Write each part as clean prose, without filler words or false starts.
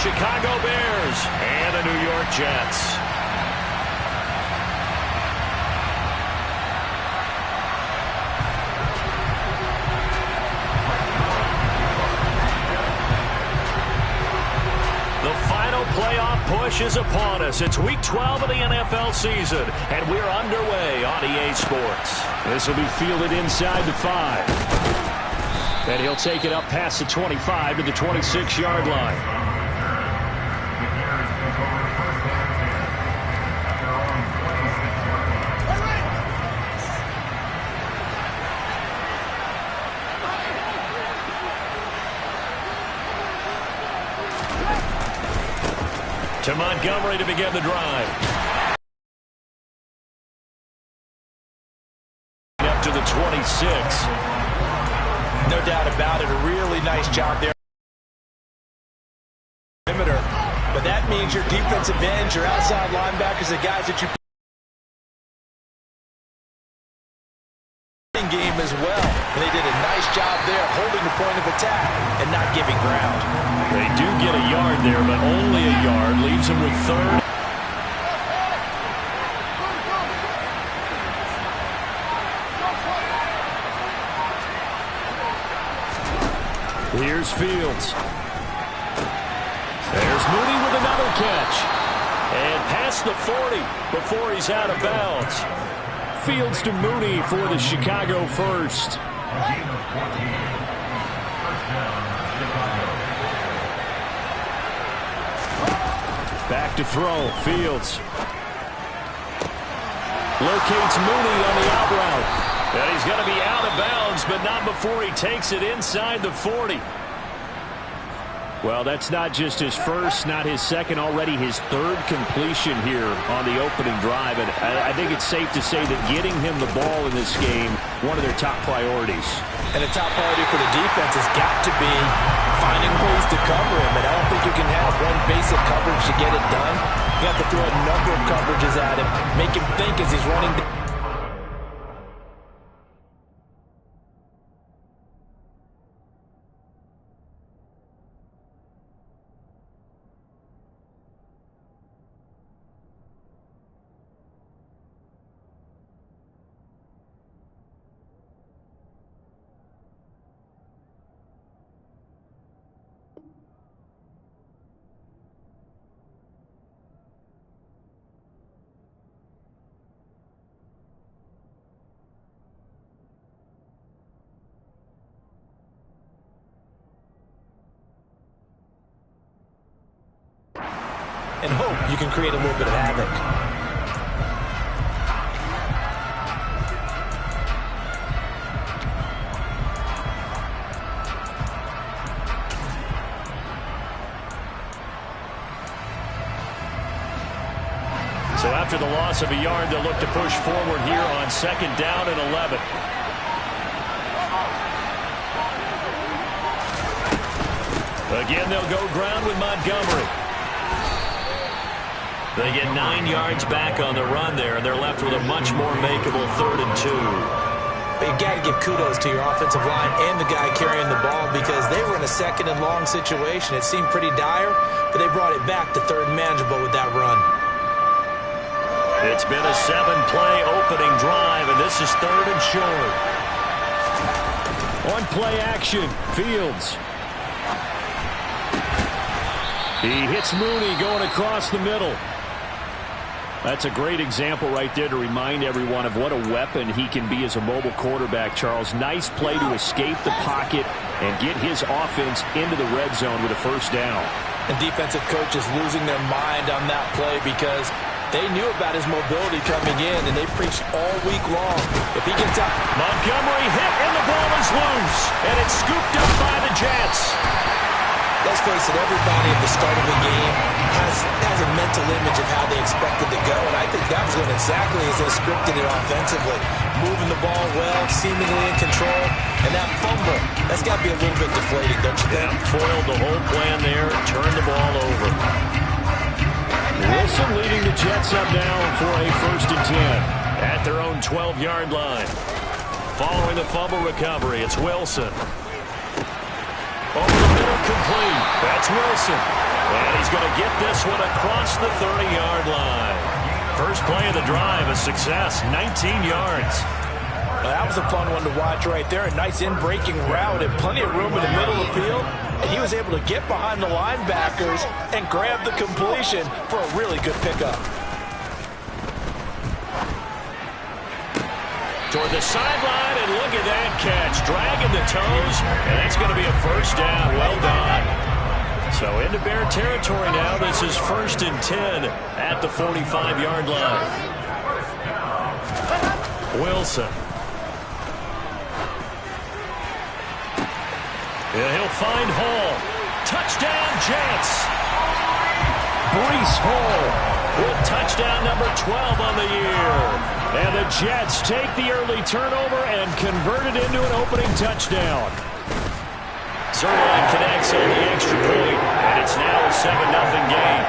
Chicago Bears and the New York Jets. Playoff push is upon us. It's week 12 of the NFL season, and we're underway on EA Sports. This will be fielded inside the 5. And he'll take it up past the 25 to the 26-yard line. To Montgomery to begin the drive. Up to the 26. No doubt about it. A really nice job there. But that means your defensive ends, your outside linebackers, the guys that you game as well. And they did a nice job there holding the point of attack and not giving ground. They do get a yard there, but only a yard. Leaves them with third. Here's Fields. There's Mooney with another catch. And past the 40 before he's out of bounds. Fields to Mooney for the Chicago first. Back to throw. Fields locates Mooney on the out route. And he's going to be out of bounds, but not before he takes it inside the 40. Well, that's not just his first, not his second, already his third completion here on the opening drive. And I think it's safe to say that getting him the ball in this game, one of their top priorities. And a top priority for the defense has got to be finding ways to cover him. And I don't think you can have one basic coverage to get it done. You have to throw a number of coverages at him, make him think as he's running down. And hope you can create a little bit of havoc. So after the loss of a yard, they'll look to push forward here on 2nd down and 11. Again, they'll go ground with Montgomery. They get 9 yards back on the run there, and they're left with a much more makeable 3rd and 2. But you got to give kudos to your offensive line and the guy carrying the ball because they were in a 2nd and long situation. It seemed pretty dire, but they brought it back to 3rd and manageable with that run. It's been a 7-play opening drive, and this is 3rd and short. On play action, Fields. He hits Mooney going across the middle. That's a great example right there to remind everyone of what a weapon he can be as a mobile quarterback, Charles. Nice play to escape the pocket and get his offense into the red zone with a 1st down. And defensive coaches losing their mind on that play because they knew about his mobility coming in, and they preached all week long. If he gets out. Montgomery hit, and the ball is loose. And it's scooped up by the Jets. Let's face it, everybody at the start of the game has a mental image of how they expect it to go, and I think that was going exactly as they scripted it offensively. Moving the ball well, seemingly in control, and that fumble, that's got to be a little bit deflating, don't you think? Yeah, foiled the whole plan there, turned the ball over. Wilson leading the Jets up now for a 1st and 10 at their own 12-yard line. Following the fumble recovery, it's Wilson. Over the middle, complete. That's Wilson. And he's going to get this one across the 30-yard line. First play of the drive, a success, 19 yards. Well, that was a fun one to watch right there. A nice in-breaking route and plenty of room in the middle of the field. And he was able to get behind the linebackers and grab the completion for a really good pickup. Toward the sideline, and look at that catch. Dragging the toes, and that's going to be a first down. Well done. So into Bear territory now. This is 1st and 10 at the 45-yard line. Wilson. Yeah, he'll find Hall. Touchdown, Jets. Breece Hall with touchdown number 12 on the year. And the Jets take the early turnover and convert it into an opening touchdown. Zuerlein connects on the extra point, and it's now a 7-0 game.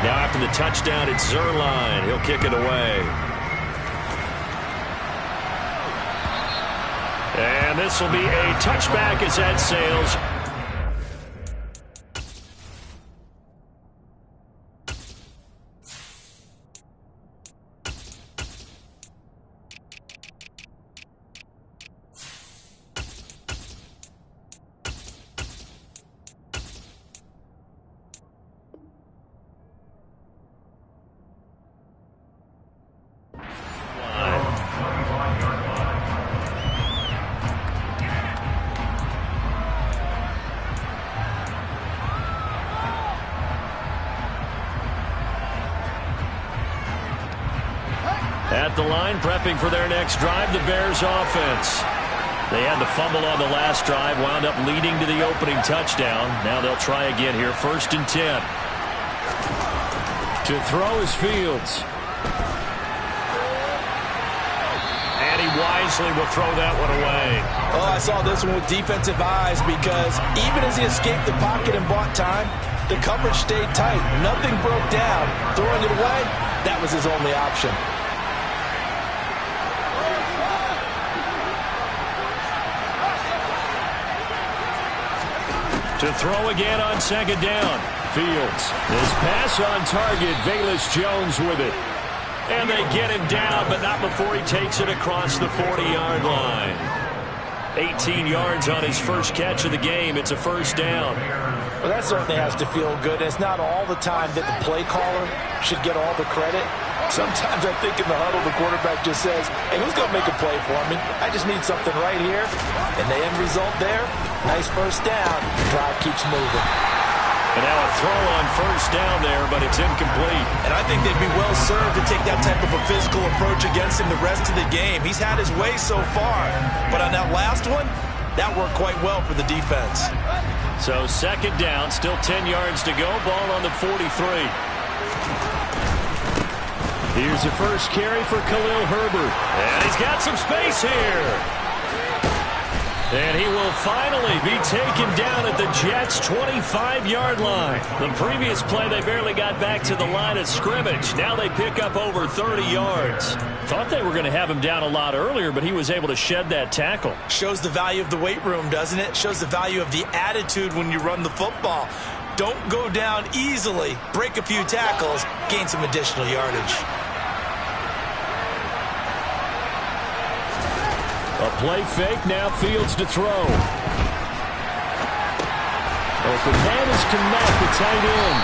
Now after the touchdown, it's Zuerlein. He'll kick it away. And this will be a touchback as that sails. At the line, prepping for their next drive, the Bears offense. They had the fumble on the last drive, wound up leading to the opening touchdown. Now they'll try again here, 1st and 10. To throw is Fields. And he wisely will throw that one away. Oh, I saw this one with defensive eyes because even as he escaped the pocket and bought time, the coverage stayed tight. Nothing broke down. Throwing it away, that was his only option. To throw again on 2nd down. Fields. His pass on target. Velus Jones with it. And they get him down, but not before he takes it across the 40-yard line. 18 yards on his first catch of the game. It's a first down. Well, that certainly has to feel good. It's not all the time that the play caller should get all the credit. Sometimes I think in the huddle, the quarterback just says, hey, who's going to make a play for me? I just need something right here. And the end result there, nice first down. Drive keeps moving. And now a throw on first down there, but it's incomplete. And I think they'd be well served to take that type of a physical approach against him the rest of the game. He's had his way so far. But on that last one, that worked quite well for the defense. So 2nd down, still 10 yards to go. Ball on the 43. Here's the first carry for Khalil Herbert. And he's got some space here. And he will finally be taken down at the Jets' 25-yard line. The previous play, they barely got back to the line of scrimmage. Now they pick up over 30 yards. Thought they were going to have him down a lot earlier, but he was able to shed that tackle. Shows the value of the weight room, doesn't it? Shows the value of the attitude when you run the football. Don't go down easily. Break a few tackles. Gain some additional yardage. A play fake, now Fields to throw. Open man is Kmet, the tight end.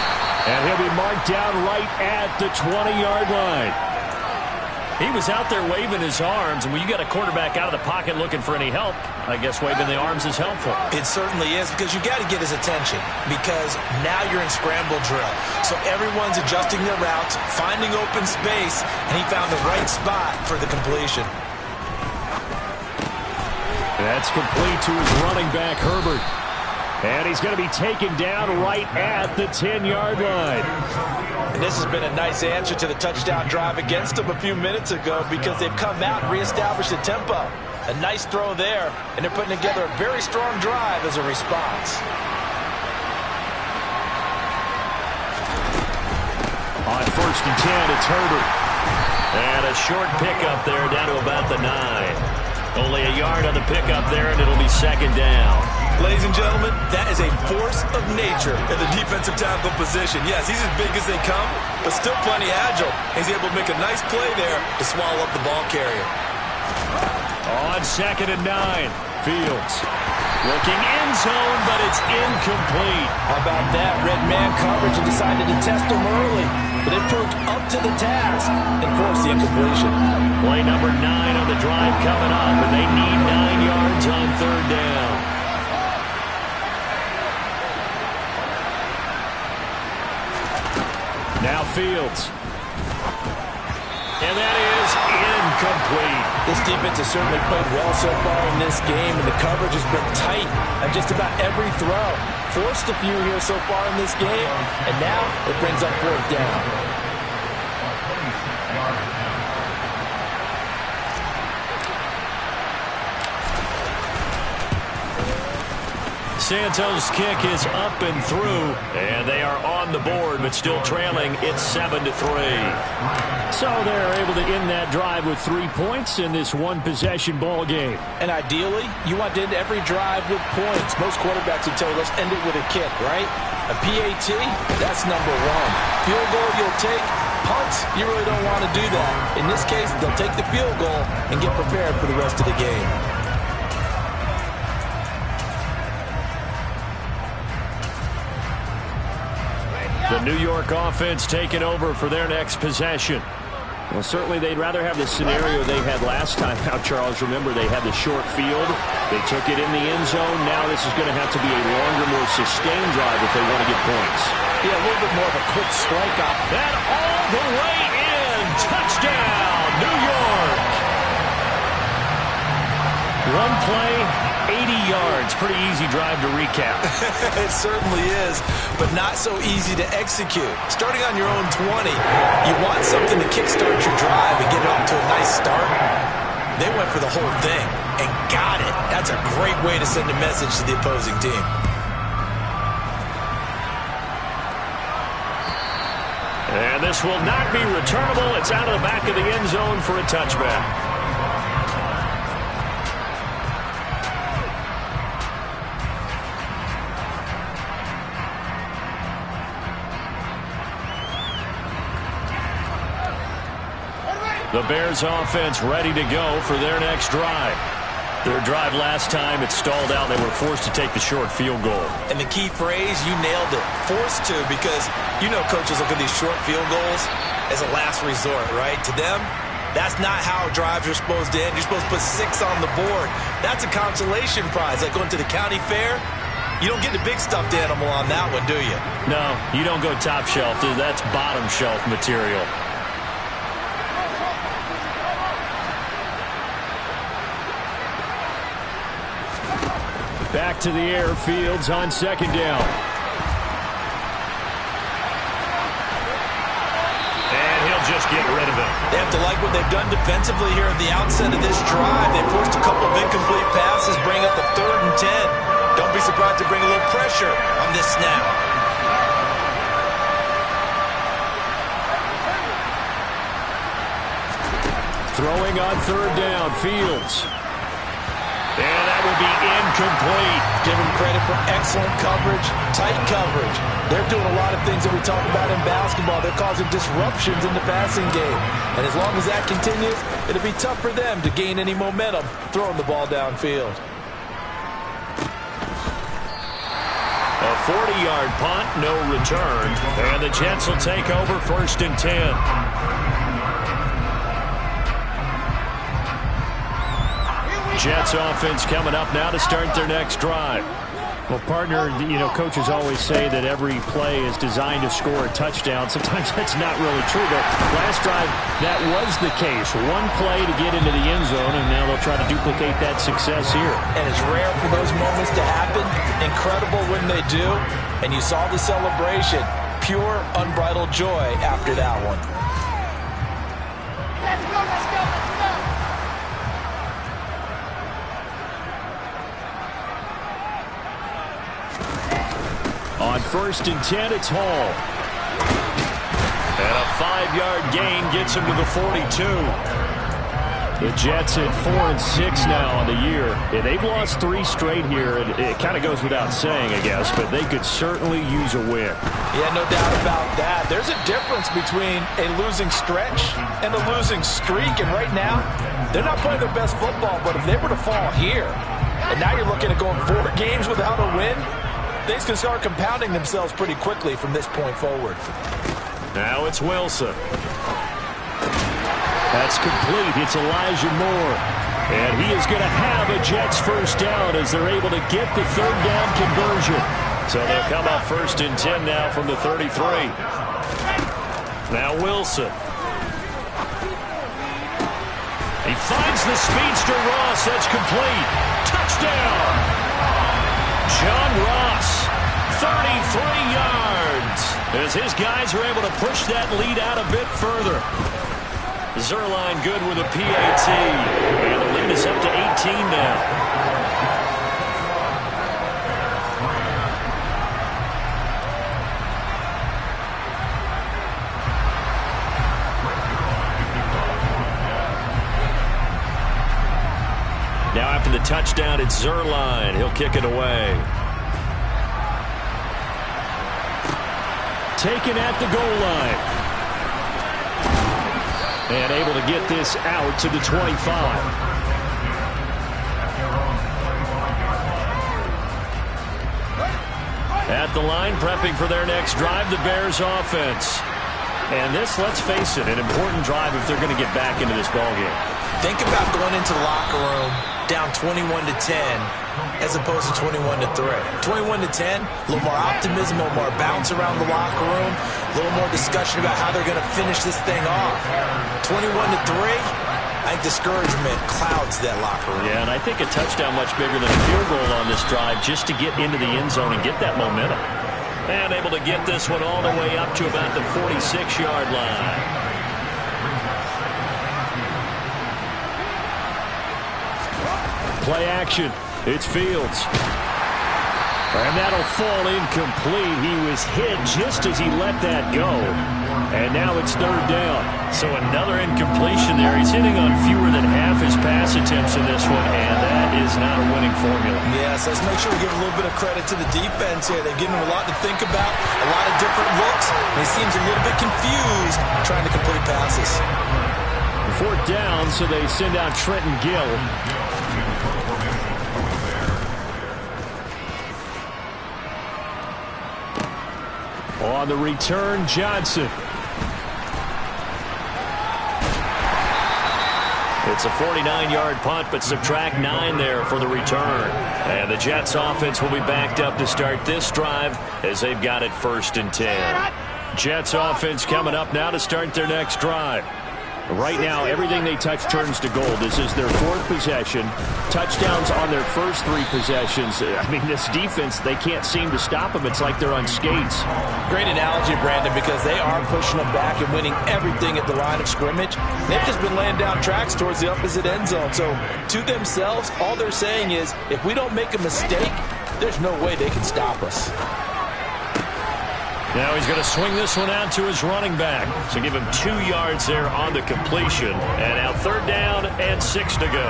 And he'll be marked down right at the 20-yard line. He was out there waving his arms, and when you got a quarterback out of the pocket looking for any help, I guess waving the arms is helpful. It certainly is, because you got to get his attention, because now you're in scramble drill. So everyone's adjusting their routes, finding open space, and he found the right spot for the completion. That's complete to his running back, Herbert. And he's going to be taken down right at the 10-yard line. And this has been a nice answer to the touchdown drive against them a few minutes ago, because they've come out and reestablished the tempo. A nice throw there, and they're putting together a very strong drive as a response. On 1st and 10, it's Herbert. And a short pickup there down to about the 9. Only a yard on the pickup there, and it'll be second down. Ladies and gentlemen, that is a force of nature in the defensive tackle position. Yes, he's as big as they come, but still plenty agile. He's able to make a nice play there to swallow up the ball carrier. On 2nd and 9, Fields looking end zone, but it's incomplete. How about that? Red man coverage and decided to test him early, but it proved up to the task and forced the incompletion. Play number 9 on the drive coming up, and they need 9 yards on 3rd down. Now Fields. And that is incomplete. This defense has certainly played well so far in this game, and the coverage has been tight on just about every throw. Forced a few here so far in this game, and now it brings up 4th down. Santos' kick is up and through, and they are on the board, but still trailing. It's 7-3. So they're able to end that drive with 3 points in this one-possession ball game. And ideally, you want to end every drive with points. Most quarterbacks would tell you, let's end it with a kick, right? A PAT, that's number 1. Field goal you'll take. Punts, you really don't want to do that. In this case, they'll take the field goal and get prepared for the rest of the game. The New York offense taking over for their next possession. Well, certainly they'd rather have the scenario they had last time out, Charles. Remember, they had the short field. They took it in the end zone. Now this is going to have to be a longer, more sustained drive if they want to get points. Yeah, a little bit more of a quick strike off. That all the way in. Touchdown, New York. One play, 80 yards. Pretty easy drive to recap. It certainly is, but not so easy to execute. Starting on your own 20, you want something to kickstart your drive and get it off to a nice start. They went for the whole thing and got it. That's a great way to send a message to the opposing team. And this will not be returnable. It's out of the back of the end zone for a touchback. The Bears offense ready to go for their next drive. Their drive last time, it stalled out. They were forced to take the short field goal. And the key phrase, you nailed it. Forced to, because you know coaches look at these short field goals as a last resort, right? To them, that's not how drives are supposed to end. You're supposed to put 6 on the board. That's a consolation prize, like going to the county fair. You don't get the big stuffed animal on that one, do you? No, you don't go top shelf. That's bottom shelf material. Back to the air, Fields on 2nd down. And he'll just get rid of it. They have to like what they've done defensively here at the outset of this drive. They forced a couple of incomplete passes, bring up the 3rd and 10. Don't be surprised to bring a little pressure on this snap. Throwing on 3rd down, Fields. And that will be incomplete. Give them credit for excellent coverage, tight coverage. They're doing a lot of things that we talk about in basketball. They're causing disruptions in the passing game. And as long as that continues, it'll be tough for them to gain any momentum throwing the ball downfield. A 40-yard punt, no return. And the Jets will take over 1st and 10. Jets offense coming up now to start their next drive. Well, partner, coaches always say that every play is designed to score a touchdown. Sometimes that's not really true, but last drive, that was the case. One play to get into the end zone, and now they'll try to duplicate that success here. And it's rare for those moments to happen. Incredible when they do. And you saw the celebration. Pure, unbridled joy after that one. Let's go, let's go, let's go. On 1st and 10, it's Hall. And a 5-yard gain gets him to the 42. The Jets at 4-6 now on the year. And they've lost 3 straight here, and it kind of goes without saying, I guess, but they could certainly use a win. Yeah, no doubt about that. There's a difference between a losing stretch and a losing streak, and right now, they're not playing their best football, but if they were to fall here, and now you're looking at going 4 games without a win, things can start compounding themselves pretty quickly from this point forward. Now it's Wilson. That's complete. It's Elijah Moore. And he is going to have a Jets first down as they're able to get the 3rd down conversion. So they'll come up 1st and 10 now from the 33. Now Wilson. He finds the speedster Ross. That's complete. Touchdown. John Ross, 33 yards. As his guys are able to push that lead out a bit further. Zuerlein good with a PAT. And the lead is up to 18 now. Now after the touchdown, it's Zuerlein. He'll kick it away. Taken at the goal line. And able to get this out to the 25. At the line, prepping for their next drive, the Bears offense. And this, let's face it, an important drive if they're going to get back into this ballgame. Think about going into the locker room down 21-10 as opposed to 21-3. 21-10, a little more optimism, a little more bounce around the locker room, a little more discussion about how they're going to finish this thing off. 21-3, I think discouragement clouds that locker room. Yeah, and I think a touchdown much bigger than a field goal on this drive just to get into the end zone and get that momentum. And able to get this one all the way up to about the 46-yard line. Play action. It's Fields. And that'll fall incomplete. He was hit just as he let that go. And now it's 3rd down. So another incompletion there. He's hitting on fewer than half his pass attempts in this one, and that is not a winning formula. Yes, let's make sure we give a little bit of credit to the defense here. They've given him a lot to think about, a lot of different looks, and he seems a little bit confused trying to complete passes. 4th down, so they send out Trenton Gill. On the return, Johnson. It's a 49-yard punt, but subtract 9 there for the return. And the Jets offense will be backed up to start this drive as they've got it 1st and 10. Jets offense coming up now to start their next drive. Right now, everything they touch turns to gold. This is their 4th possession. Touchdowns on their first 3 possessions. I mean, this defense, they can't seem to stop them. It's like they're on skates. Great analogy, Brandon, because they are pushing them back and winning everything at the line of scrimmage. They've just been laying down tracks towards the opposite end zone. So, to themselves, all they're saying is, if we don't make a mistake, there's no way they can stop us. Now he's going to swing this one out to his running back. So give him 2 yards there on the completion. And now 3rd down and 6 to go.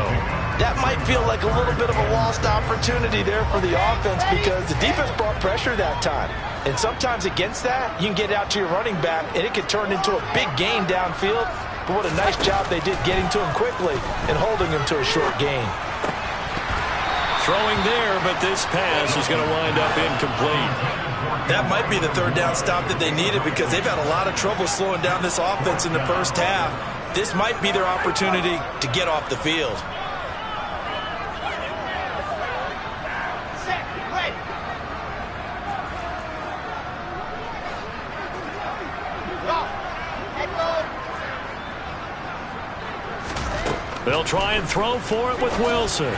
That might feel like a little bit of a lost opportunity there for the offense because the defense brought pressure that time. And sometimes against that, you can get out to your running back, and it can turn into a big gain downfield. But what a nice job they did getting to him quickly and holding him to a short gain. Throwing there, but this pass is going to wind up incomplete. That might be the 3rd down stop that they needed because they've had a lot of trouble slowing down this offense in the first half. This might be their opportunity to get off the field. They'll try and throw for it with Wilson.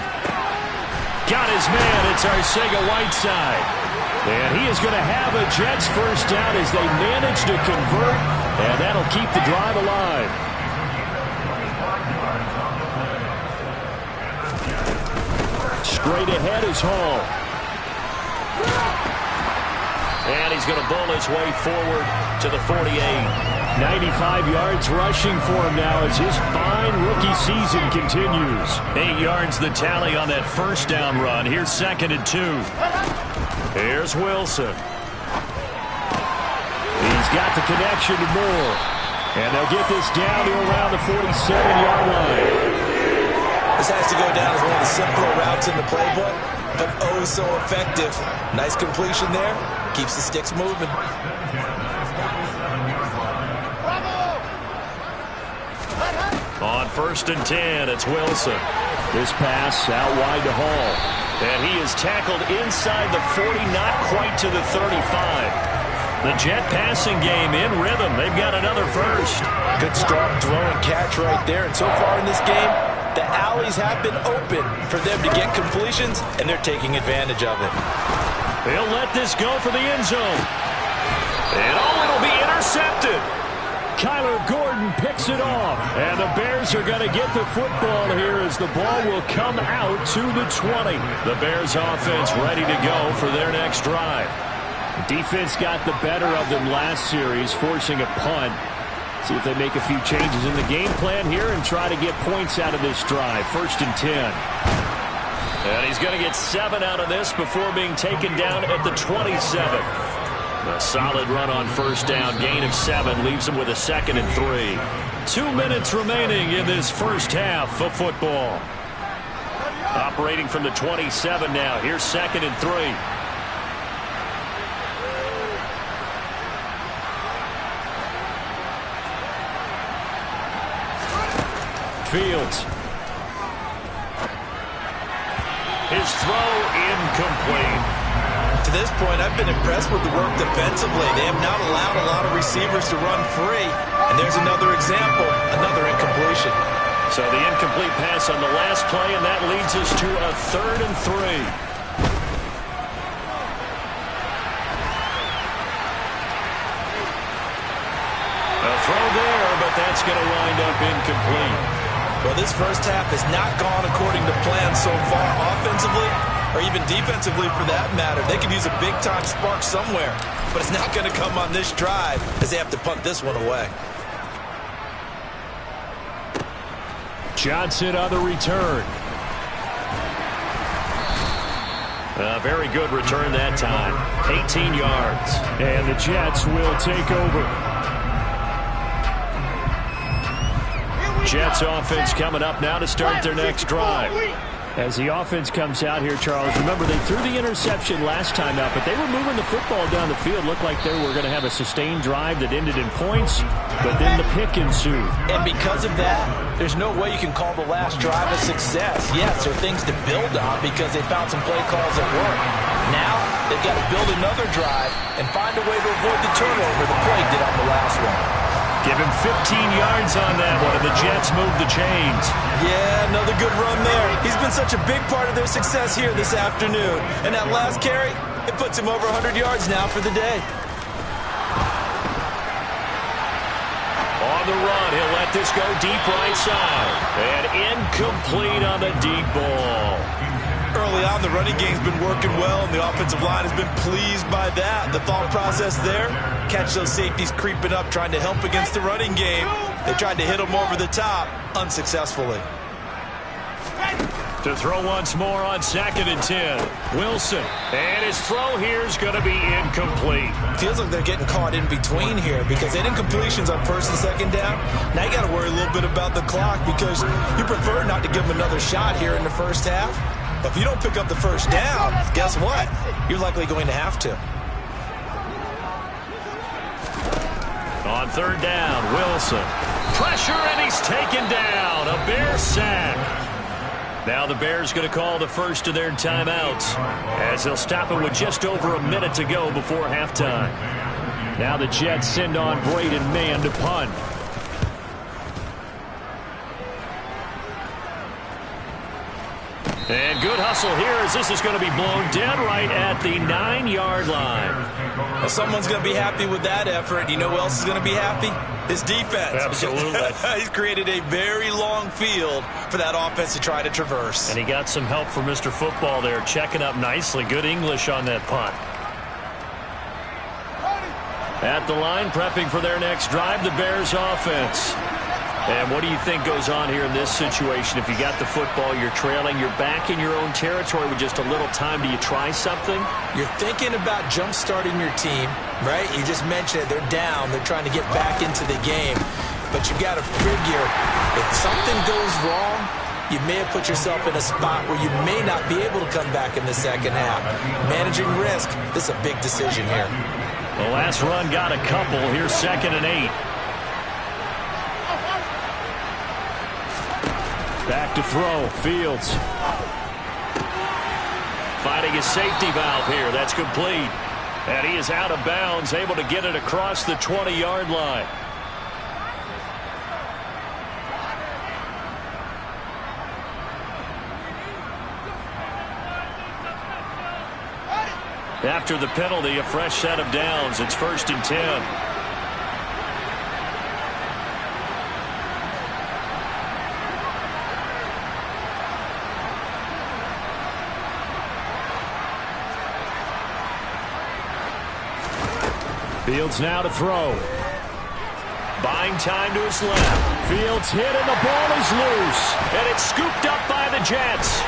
Got his man. It's Arcega-Whiteside. And he is going to have a Jets first down as they manage to convert, and that'll keep the drive alive. Straight ahead is Hall. And he's going to bowl his way forward to the 48. 95 yards rushing for him now as his fine rookie season continues. 8 yards the tally on that first down run. Here's 2nd and 2. Here's Wilson. He's got the connection to Moore. And they'll get this down to around the 47-yard line. This has to go down as one of the simpler routes in the playbook, but oh so effective. Nice completion there. Keeps the sticks moving. On 1st and 10, it's Wilson. This pass out wide to Hall. And he is tackled inside the 40, not quite to the 35. The Jet passing game in rhythm. They've got another first. Good strong throw and catch right there. And so far in this game, the alleys have been open for them to get completions, and they're taking advantage of it. They'll let this go for the end zone. And it'll be intercepted. Kyler Gordon picks it off. And the Bears are going to get the football here as the ball will come out to the 20. The Bears offense ready to go for their next drive. Defense got the better of them last series, forcing a punt. See if they make a few changes in the game plan here and try to get points out of this drive. 1st and 10. And he's going to get 7 out of this before being taken down at the 27. A solid run on first down, gain of 7, leaves him with a 2nd and 3. 2 minutes remaining in this first half of football. Operating from the 27 now. Here's 2nd and 3. Fields. His throw incomplete. To this point, I've been impressed with the work defensively. They have not allowed a lot of receivers to run free. And there's another example, another incompletion. So the incomplete pass on the last play, and that leads us to a 3rd and 3. Throw there, but that's going to wind up incomplete. Well, this first half has not gone according to plan so far offensively or even defensively for that matter. They could use a big-time spark somewhere, but it's not going to come on this drive as they have to punt this one away. Johnson on the return. A very good return that time. 18 yards. And the Jets will take over. Jets offense coming up now to start their next drive. As the offense comes out here, Charles, remember they threw the interception last time out, but they were moving the football down the field. Looked like they were going to have a sustained drive that ended in points, but then the pick ensued. And because of that, there's no way you can call the last drive a success. Yes, there are things to build on because they found some play calls that work. Now, they've got to build another drive and find a way to avoid the turnover the play did on the last one. Give him 15 yards on that one, and the Jets move the chains. Yeah, another good run there. He's been such a big part of their success here this afternoon. And that last carry, it puts him over 100 yards now for the day. On the run, he'll let this go deep right side. And incomplete on the deep ball. Early on, the running game's been working well, and the offensive line has been pleased by that. The thought process there, catch those safeties creeping up, trying to help against the running game. They tried to hit them over the top, unsuccessfully. To throw once more on 2nd and 10. Wilson. And his throw here is going to be incomplete. Feels like they're getting caught in between here because they did completions on 1st and 2nd down. Now you got to worry a little bit about the clock because you prefer not to give them another shot here in the first half. But if you don't pick up the first down, guess what? You're likely going to have to. On 3rd down, Wilson. Pressure, and he's taken down. A Bear sack. Now the Bears going to call the first of their timeouts as they'll stop it with just over a minute to go before halftime. Now the Jets send on Braden Mann to punt. And good hustle here as this is going to be blown dead right at the 9-yard line. Well, someone's going to be happy with that effort. You know who else is going to be happy? His defense. Absolutely. He's created a very long field for that offense to try to traverse. And he got some help from Mr. Football there, checking up nicely. Good English on that punt. At the line, prepping for their next drive, the Bears offense. And what do you think goes on here in this situation? If you got the football, you're trailing, you're back in your own territory with just a little time. Do you try something? You're thinking about jump-starting your team, right? You just mentioned it. They're down. They're trying to get back into the game. But you've got to figure if something goes wrong, you may have put yourself in a spot where you may not be able to come back in the second half. Managing risk, this is a big decision here. The last run got a couple. Here's 2nd and 8. Back to throw. Fields. Finding his safety valve here. That's complete. And he is out of bounds, able to get it across the 20-yard line. After the penalty, a fresh set of downs. It's 1st and 10. Fields now to throw. Buying time to his left. Fields hit and the ball is loose. And it's scooped up by the Jets.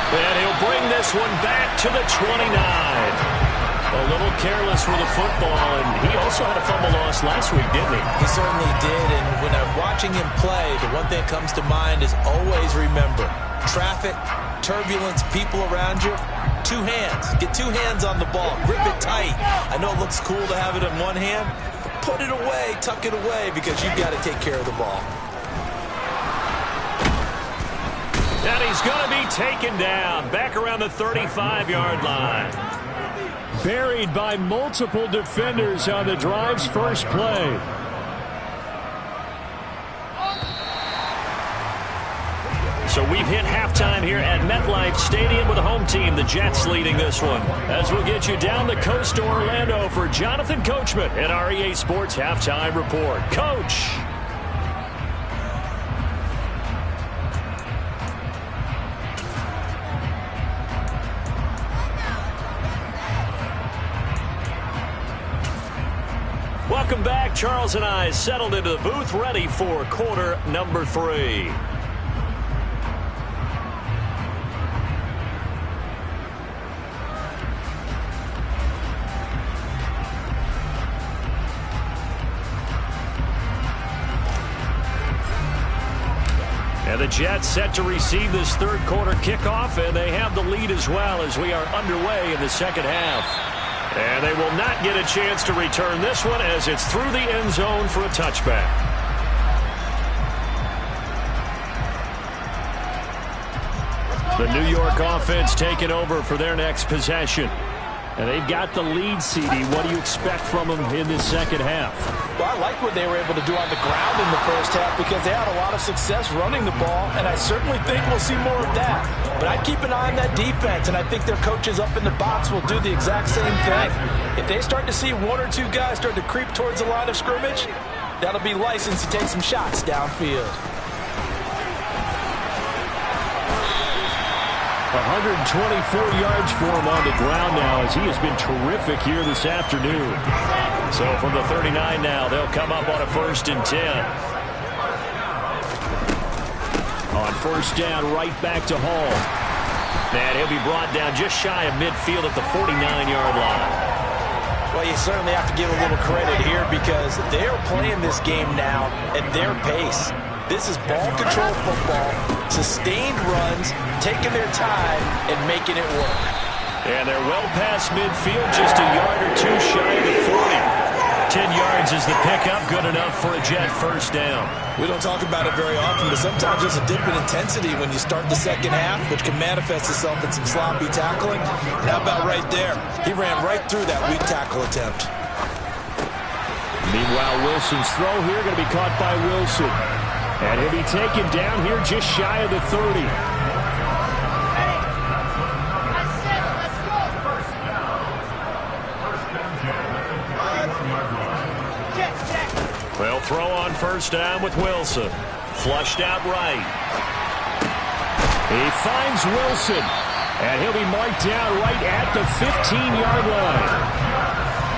And he'll bring this one back to the 29. A little careless with the football, and he also had a fumble loss last week, didn't he? He certainly did, and when I'm watching him play, the one thing that comes to mind is always remember, traffic, turbulence, people around you, 2 hands. Get 2 hands on the ball. Grip it tight. I know it looks cool to have it in one hand, but put it away, tuck it away, because you've got to take care of the ball. And he's going to be taken down back around the 35-yard line. Buried by multiple defenders on the drive's first play. So we've hit halftime here at MetLife Stadium with the home team, the Jets, leading this one. As we'll get you down the coast to Orlando for Jonathan Coachman at our EA Sports Halftime Report. Coach. Welcome back. Charles and I settled into the booth, ready for quarter number 3. And the Jets set to receive this third quarter kickoff, and they have the lead as well as we are underway in the second half. And they will not get a chance to return this one as it's through the end zone for a touchback. The New York offense taking over for their next possession. And they've got the lead, CD. What do you expect from them in this second half? Well, I like what they were able to do on the ground in the first half because they had a lot of success running the ball, and I certainly think we'll see more of that. But I'd keep an eye on that defense, and I think their coaches up in the box will do the exact same thing. If they start to see 1 or 2 guys start to creep towards the line of scrimmage, that'll be licensed to take some shots downfield. 124 yards for him on the ground now as he has been terrific here this afternoon. So from the 39 now, they'll come up on a 1st and 10. On first down, right back to Hall. And he'll be brought down just shy of midfield at the 49-yard line. Well, you certainly have to give a little credit here because they're playing this game now at their pace. This is ball control football, sustained runs, taking their time and making it work. And they're well past midfield, just a yard or 2 shy of the 40. 10 yards is the pickup, good enough for a Jet first down. We don't talk about it very often, but sometimes there's a dip in intensity when you start the second half, which can manifest itself in some sloppy tackling. And how about right there? He ran right through that weak tackle attempt. Meanwhile, Wilson's throw here going to be caught by Wilson. And he'll be taken down here just shy of the 30. Well, throw on first down with Wilson. Flushed out right. He finds Wilson. And he'll be marked down right at the 15-yard line.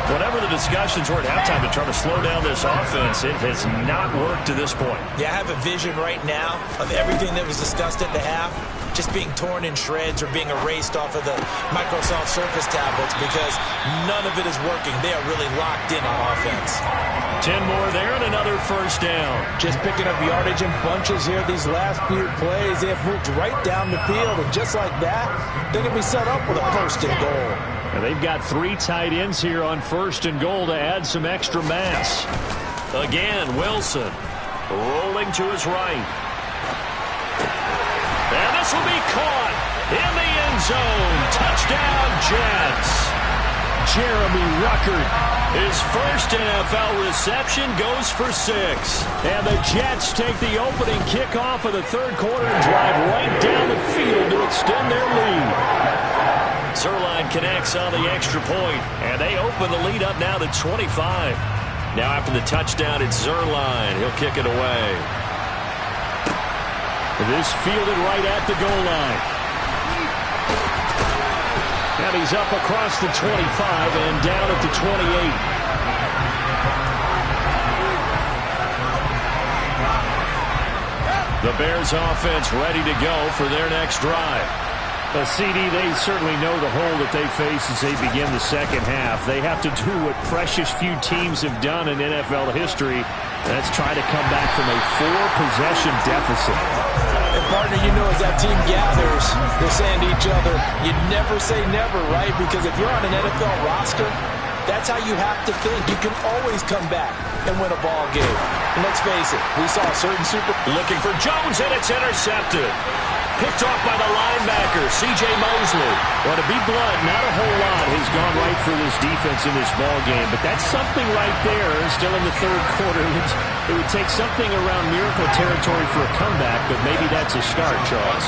Whatever the discussions were at halftime to try to slow down this offense, it has not worked to this point. Yeah, I have a vision right now of everything that was discussed at the half just being torn in shreds or being erased off of the Microsoft Surface tablets because none of it is working. They are really locked in on offense. 10 more there and another first down. Just picking up yardage in bunches here these last few plays. They have moved right down the field, and just like that, they're going to be set up with a first and goal. And they've got 3 tight ends here on first and goal to add some extra mass. Again, Wilson rolling to his right. And this will be caught in the end zone. Touchdown, Jets. Jeremy Ruckert. His first NFL reception goes for 6. And the Jets take the opening kickoff of the third quarter and drive right down the field to extend their lead. Zuerlein connects on the extra point, and they open the lead up now to 25. Now after the touchdown, it's Zuerlein. He'll kick it away. This fielded right at the goal line. And he's up across the 25 and down at the 28. The Bears offense ready to go for their next drive. CD, they certainly know the hole that they face as they begin the second half. They have to do what precious few teams have done in NFL history. That's try to come back from a 4-possession deficit. And partner, you know, as that team gathers, they're saying to each other, you never say never, right? Because if you're on an NFL roster, that's how you have to think. You can always come back and win a ball game. And let's face it, we saw a certain looking for Jones, and it's intercepted. Picked off by the linebacker, C.J. Mosley. Well, to be blunt, not a whole lot has gone right for this defense in this ball game, but that's something right there. Still in the third quarter. It would take something around miracle territory for a comeback, but maybe that's a start, Charles.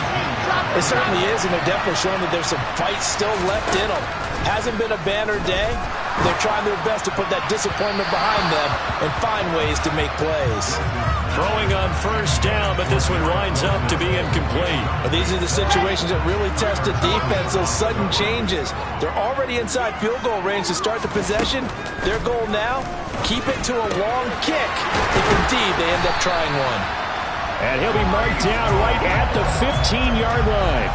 It certainly is, and they're definitely showing that there's some fight still left in them. Hasn't been a banner day. They're trying their best to put that disappointment behind them and find ways to make plays. Throwing on first down, but this one winds up to be incomplete. But these are the situations that really test the defense, those sudden changes. They're already inside field goal range to start the possession. Their goal now, keep it to a long kick, if indeed they end up trying one. And he'll be marked down right at the 15-yard line.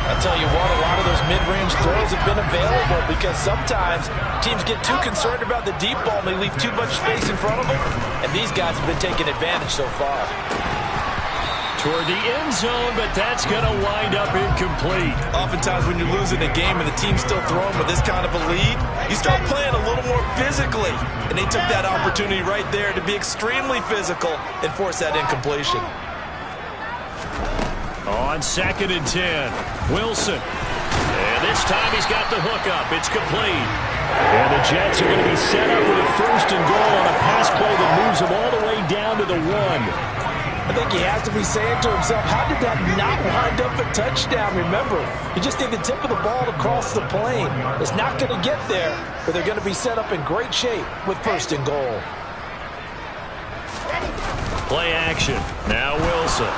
I'll tell you what, a lot of those mid-range throws have been available because sometimes teams get too concerned about the deep ball and they leave too much space in front of them, and these guys have been taking advantage so far. Toward the end zone, but that's going to wind up incomplete. Oftentimes when you're losing a game and the team's still throwing with this kind of a lead, you start playing a little more physically, and they took that opportunity right there to be extremely physical and force that incompletion. On 2nd and 10, Wilson. And this time he's got the hook up. It's complete. And the Jets are going to be set up with a first and goal on a pass play that moves them all the way down to the 1. I think he has to be saying to himself, how did that not wind up a touchdown? Remember, you just need the tip of the ball to cross the plane. It's not going to get there, but they're going to be set up in great shape with first and goal. Play action. Now Wilson.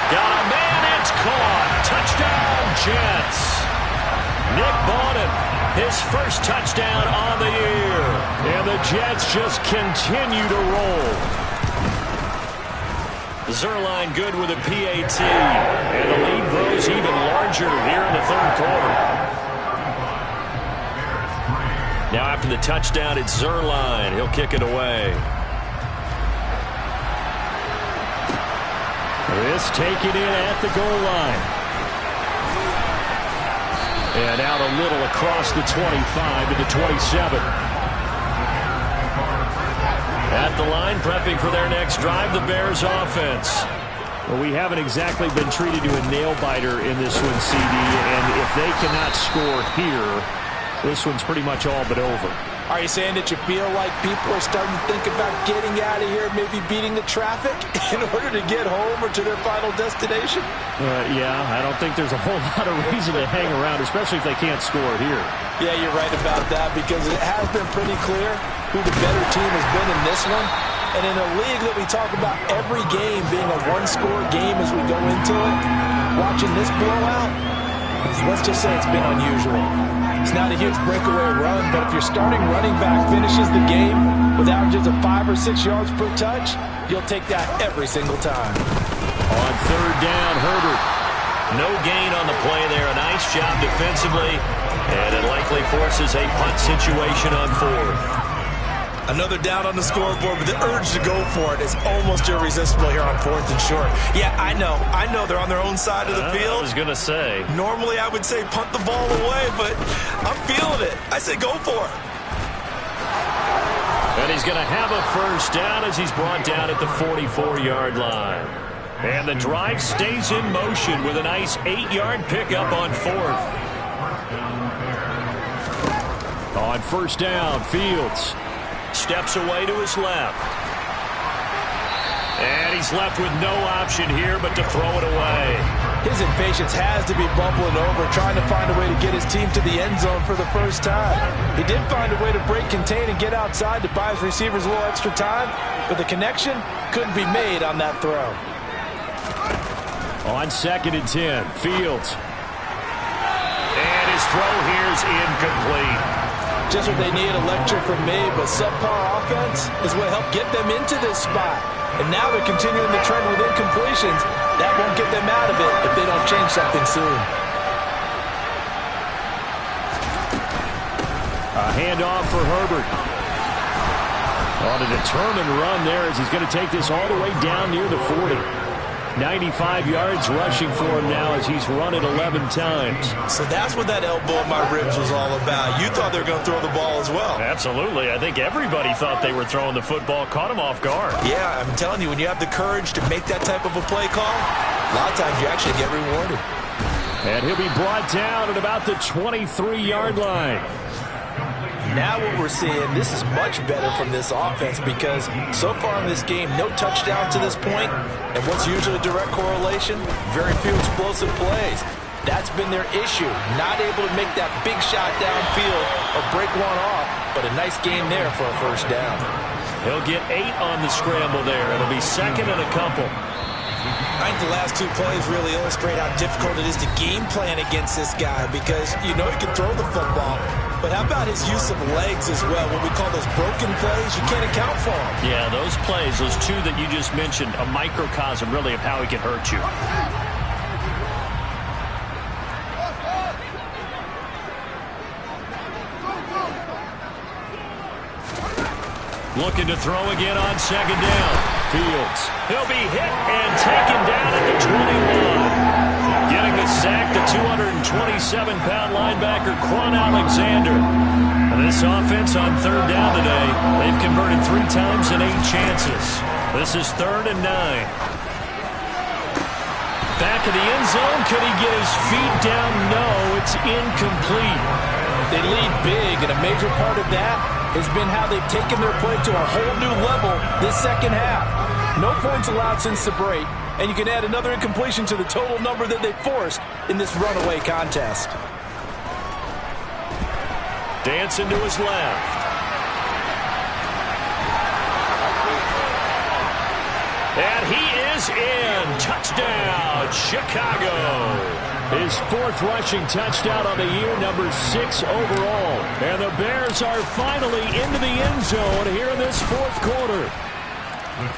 Got a man, it's caught. Touchdown, Jets. Nick Bawden, his first touchdown on the year. And the Jets just continue to roll. Zuerlein good with a PAT. And the lead grows even larger here in the third quarter. Now after the touchdown, it's Zuerlein. He'll kick it away. This taken in at the goal line. And out a little across the 25 to the 27. At the line, prepping for their next drive, the Bears offense. Well, we haven't exactly been treated to a nail-biter in this one, CD. And if they cannot score here, this one's pretty much all but over. Are you saying that you feel like people are starting to think about getting out of here, maybe beating the traffic in order to get home or to their final destination? Yeah, I don't think there's a whole lot of reason to hang around, especially if they can't score here. Yeah, you're right about that because it has been pretty clear who the better team has been in this one. And in a league that we talk about every game being a one-score game as we go into it, watching this blowout, let's just say it's been unusual. It's not a huge breakaway run, but if your starting running back finishes the game with averages of 5 or 6 yards per touch, you'll take that every single time. On third down, Herbert. No gain on the play there. A nice job defensively, and it likely forces a punt situation on fourth. Another down on the scoreboard, but the urge to go for it is almost irresistible here on 4th and short. Yeah, I know they're on their own side of the field. I was going to say. Normally I would say punt the ball away, but I'm feeling it. I say go for it. And he's going to have a first down as he's brought down at the 44-yard line. And the drive stays in motion with a nice 8-yard pickup on fourth. On first down, Fields steps away to his left. And he's left with no option here but to throw it away. His impatience has to be bubbling over, trying to find a way to get his team to the end zone for the first time. He did find a way to break contain and get outside to buy his receivers a little extra time, but the connection couldn't be made on that throw. On 2nd and 10, Fields. And his throw here's incomplete. Just what they need, a lecture from me, but subpar offense is what helped get them into this spot. And now they're continuing the trend with incompletions. That won't get them out of it if they don't change something soon. A handoff for Herbert. On a determined run there as he's going to take this all the way down near the 40. 95 yards rushing for him now as he's run it 11 times. So that's what that elbow in my ribs was all about. You thought they were going to throw the ball as well. Absolutely. I think everybody thought they were throwing the football, caught him off guard. Yeah, I'm telling you, when you have the courage to make that type of a play call, a lot of times you actually get rewarded. And he'll be brought down at about the 23-yard line. Now what we're seeing, this is much better from this offense because so far in this game, no touchdowns to this point, and what's usually a direct correlation, very few explosive plays. That's been their issue, not able to make that big shot downfield or break one off, but a nice gain there for a first down. He'll get 8 on the scramble there. It'll be 2nd and a couple. I think the last 2 plays really illustrate how difficult it is to game plan against this guy because you know he can throw the football. But how about his use of legs as well? What we call those broken plays, you can't account for them. Yeah, those plays, those 2 that you just mentioned, a microcosm really of how he can hurt you. Looking to throw again on 2nd down. Fields. He'll be hit and taken down at the 21. Getting the sack, the 227-pound linebacker, Quan Alexander. And this offense on 3rd down today, they've converted 3 times in 8 chances. This is 3rd and 9. Back of the end zone. Could he get his feet down? No, it's incomplete. They lead big, and a major part of that has been how they've taken their play to a whole new level this second half. No points allowed since the break, and you can add another incompletion to the total number that they forced in this runaway contest. Dancing to his left. And he is in. Touchdown, Chicago. His 4th rushing touchdown on the year, number 6 overall. And the Bears are finally into the end zone here in this 4th quarter.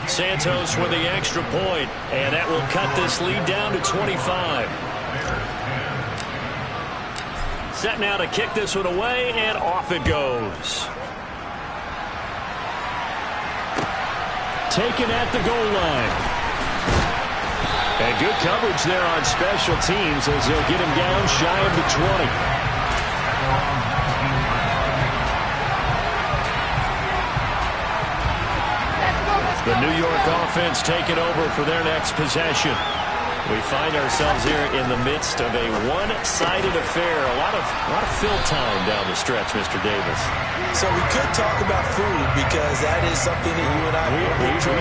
Santos with the extra point, and that will cut this lead down to 25. Set now to kick this one away, and off it goes. Taken at the goal line. And good coverage there on special teams as they'll get him down shy of the 20. The New York offense taking over for their next possession. We find ourselves here in the midst of a one-sided affair. A lot of fill time down the stretch, Mr. Davis. So we could talk about food because that is something that you and I enjoy.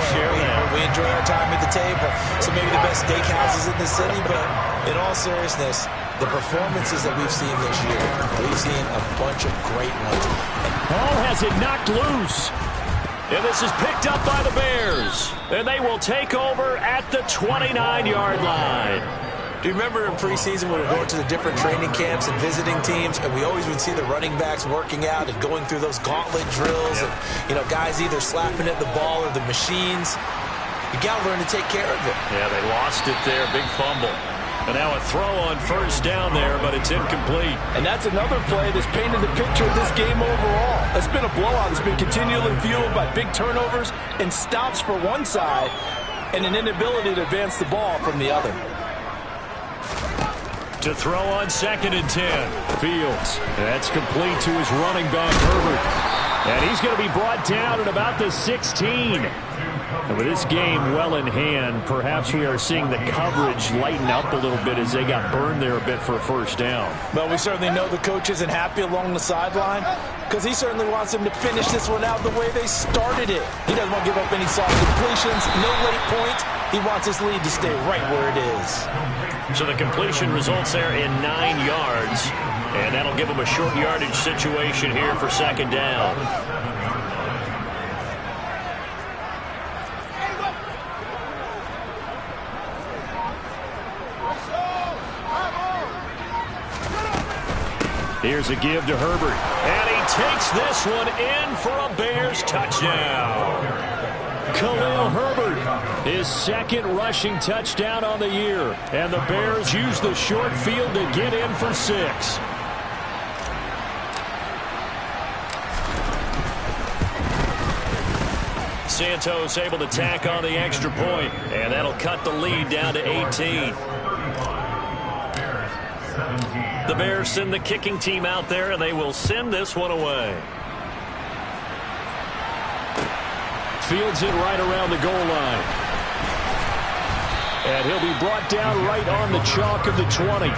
We enjoy our time at the table. So maybe the best steakhouses in the city, but in all seriousness, the performances that we've seen this year, we've seen a bunch of great ones. Ball has it knocked loose. And this is picked up by the Bears. And they will take over at the 29-yard line. Do you remember in preseason when we were going to the different training camps and visiting teams, and we always would see the running backs working out and going through those gauntlet drills, and, you know, guys either slapping at the ball or the machines. You got to learn to take care of it. Yeah, they lost it there. Big fumble. And now a throw on first down there, but it's incomplete. And that's another play that's painted the picture of this game overall. It's been a blowout. It's been continually fueled by big turnovers and stops for one side and an inability to advance the ball from the other. To throw on 2nd and 10. Fields. That's complete to his running back, Herbert. And he's going to be brought down at about the 16. And with this game well in hand, perhaps we are seeing the coverage lighten up a little bit as they got burned there a bit for a first down. Well, we certainly know the coach isn't happy along the sideline because he certainly wants them to finish this one out the way they started it. He doesn't want to give up any soft completions, no late points. He wants his lead to stay right where it is. So the completion results there in 9 yards, and that'll give them a short yardage situation here for 2nd down. Here's a give to Herbert. And he takes this one in for a Bears touchdown. Khalil Herbert, his 2nd rushing touchdown on the year. And the Bears use the short field to get in for 6. Santos able to tack on the extra point, and that'll cut the lead down to 18. The Bears send the kicking team out there, and they will send this one away. Fields it right around the goal line. And he'll be brought down right on the chalk of the 20.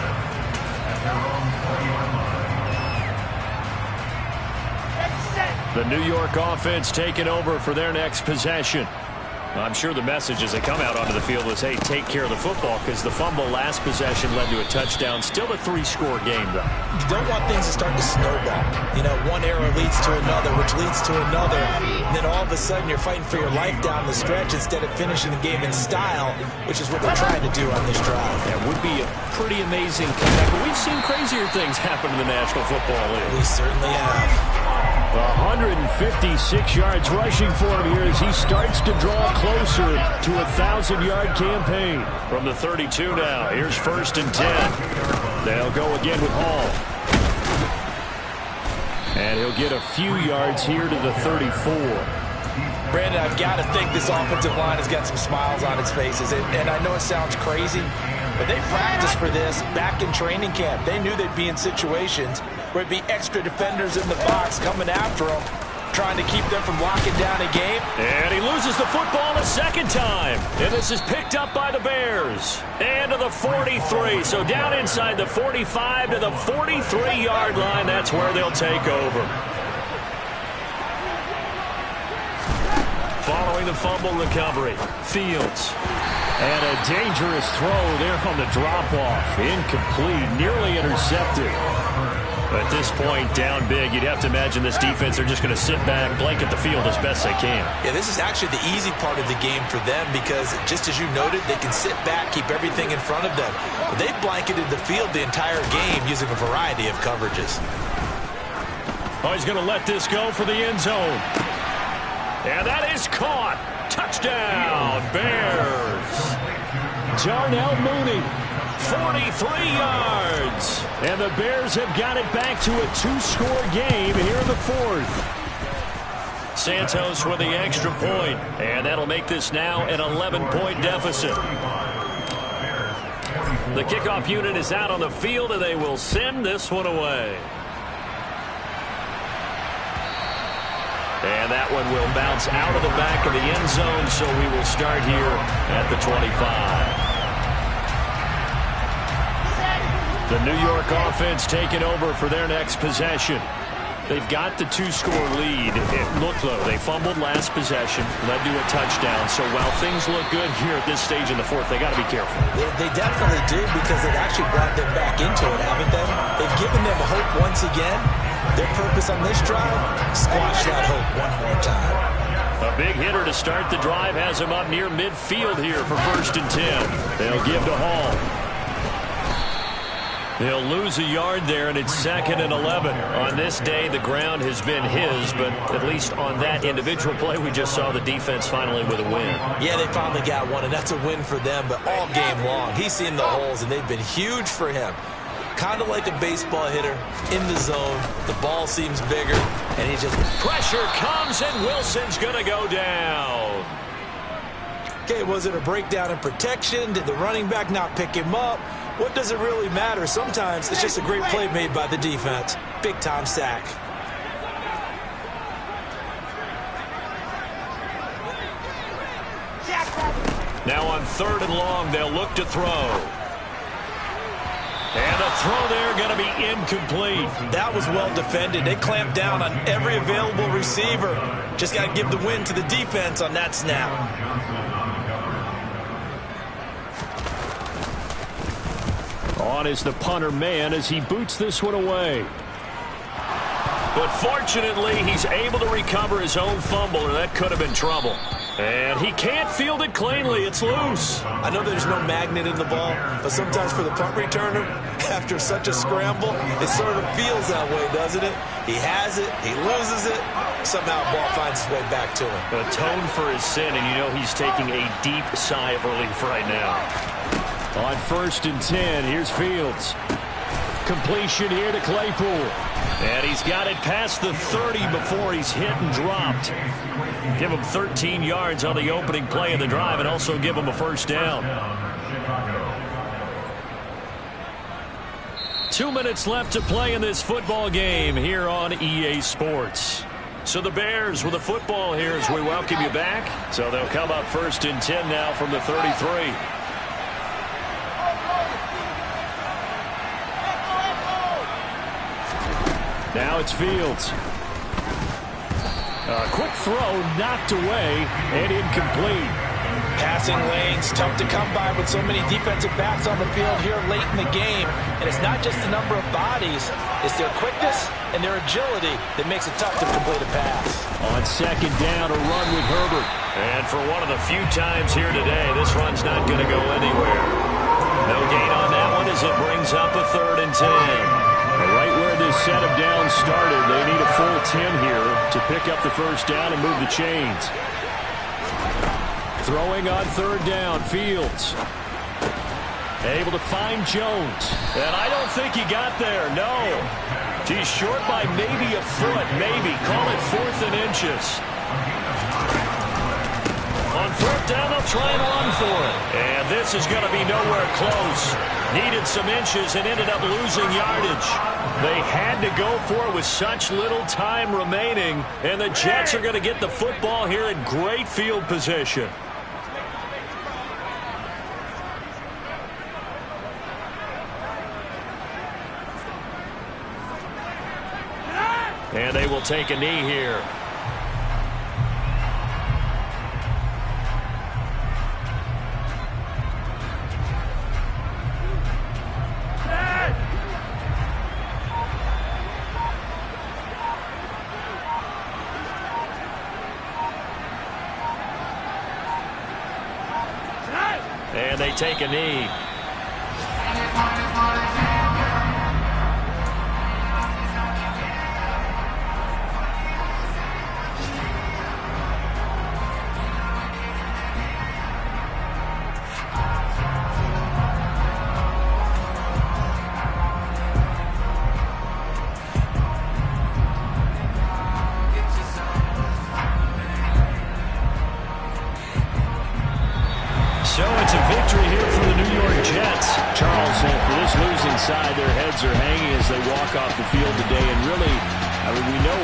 The New York offense taking over for their next possession. I'm sure the message as they come out onto the field was, hey, take care of the football, because the fumble last possession led to a touchdown. Still a 3-score game, though. You don't want things to start to snowball. You know, one error leads to another, which leads to another. And then all of a sudden you're fighting for your life down the stretch instead of finishing the game in style, which is what they're trying to do on this drive. That would be a pretty amazing comeback. But we've seen crazier things happen in the National Football League. We certainly have. 156 yards rushing for him here as he starts to draw closer to a 1,000-yard campaign. From the 32 now, here's 1st and 10. They'll go again with Hall. And he'll get a few yards here to the 34. Brandon, I've got to think this offensive line has got some smiles on its faces. And I know it sounds crazy, but they practiced for this back in training camp. They knew they'd be in situations where it'd be extra defenders in the box coming after them, trying to keep them from locking down a game. And he loses the football a 2nd time. And this is picked up by the Bears. And to the 43. So down inside the 45 to the 43-yard line. That's where they'll take over. Following the fumble recovery, Fields. And a dangerous throw there on the drop-off. Incomplete, nearly intercepted. At this point, down big, you'd have to imagine this defense are just going to sit back, blanket the field as best they can. Yeah, this is actually the easy part of the game for them because, just as you noted, they can sit back, keep everything in front of them. But they've blanketed the field the entire game using a variety of coverages. Oh, he's going to let this go for the end zone. And that is caught. Touchdown, Bears. Darnell Mooney. 43 yards. And the Bears have got it back to a 2-score game here in the 4th. Santos with the extra point. And that'll make this now an 11-point deficit. The kickoff unit is out on the field, and they will send this one away. And that one will bounce out of the back of the end zone, so we will start here at the 25. The New York offense taking over for their next possession. They've got the 2-score lead. It looked low. They fumbled last possession, led to a touchdown. So while things look good here at this stage in the 4th, they got to be careful. They definitely do because they've actually brought them back into it, haven't they? They've given them hope once again. Their purpose on this drive, squash that hope one more time. A big hitter to start the drive has him up near midfield here for 1st and 10. They'll give to Hall. They'll lose a yard there, and it's 2nd and 11. On this day, the ground has been his, but at least on that individual play, we just saw the defense finally with a win. Yeah, they finally got one, and that's a win for them, but all game long, he's seen the holes, and they've been huge for him. Kind of like a baseball hitter in the zone. The ball seems bigger, and he just... Pressure comes, and Wilson's going to go down. Okay, was it a breakdown in protection? Did the running back not pick him up? What does it really matter? Sometimes it's just a great play made by the defense. Big-time sack. Now on 3rd and long, they'll look to throw. And the throw there going to be incomplete. That was well defended. They clamped down on every available receiver. Just got to give the win to the defense on that snap. On is the punter man as he boots this one away. But fortunately, he's able to recover his own fumble, and that could have been trouble. And he can't field it cleanly. It's loose. I know there's no magnet in the ball, but sometimes for the punt returner, after such a scramble, it sort of feels that way, doesn't it? He has it, he loses it, somehow the ball finds its way back to him. Atone for his sin, and you know he's taking a deep sigh of relief right now. On 1st and 10, here's Fields. Completion here to Claypool. And he's got it past the 30 before he's hit and dropped. Give him 13 yards on the opening play of the drive and also give him a 1st down. 2 minutes left to play in this football game here on EA Sports. So the Bears with the football here as we welcome you back. So they'll come up 1st and 10 now from the 33. Now it's Fields. A quick throw knocked away and incomplete. Passing lanes, tough to come by with so many defensive backs on the field here late in the game. And it's not just the number of bodies, it's their quickness and their agility that makes it tough to complete a pass. On 2nd down, a run with Herbert. And for one of the few times here today, this run's not going to go anywhere. No gain on that one as it brings up a 3rd and 10. Right where this set of downs started, they need a full 10 here to pick up the 1st down and move the chains. Throwing on 3rd down, Fields. Able to find Jones. And I don't think he got there, no. He's short by maybe a foot, maybe. Call it 4th and inches. On 4th down, they'll try and run for it. And this is going to be nowhere close. Needed some inches and ended up losing yardage. They had to go for it with such little time remaining, and the Jets are going to get the football here in great field position. And they will take a knee here. And they take a knee. So it's a victory here for the New York Jets. Charles, for this losing side, their heads are hanging as they walk off the field today. And really, I mean, we know